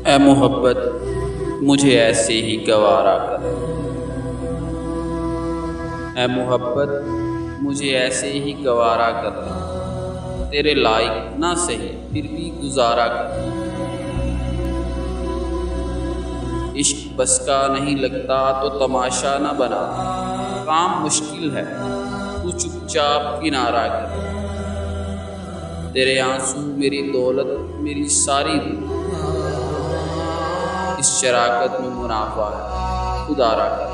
اے محبت مجھے ایسے ہی گوارا کر، اے محبت مجھے ایسے ہی گوارا کر، تیرے لائق نہ سہی پھر بھی گزارا کر۔ عشق بس کا نہیں لگتا تو تماشا نہ بنا، کام مشکل ہے تو چپ چاپ کنارہ کر۔ تیرے آنسو میری دولت میری ساری روح، اس شراکت میں منافع ہے خدا را کر۔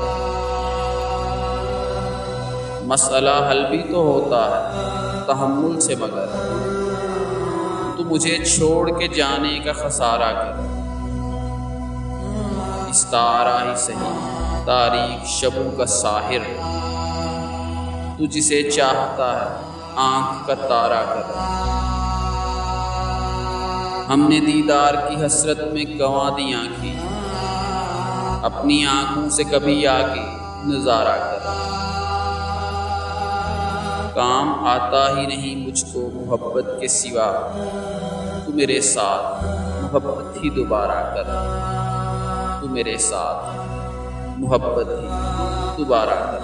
مسئلہ حل بھی تو ہوتا ہے تحمل سے، مگر تو مجھے چھوڑ کے جانے کا خسارہ کر۔ استعارہ ہی سہی تاریک شبوں کا ساحر، تو جسے چاہتا ہے آنکھ کا تارہ کر۔ ہم نے دیدار کی حسرت میں گنوا دی آنکھیں، اپنی آنکھوں سے کبھی آ کے نظارہ کر۔ کام آتا ہی نہیں مجھ کو محبت کے سوا، تو میرے ساتھ محبت ہی دوبارہ کر۔ تو میرے ساتھ محبت ہی دوبارہ کر۔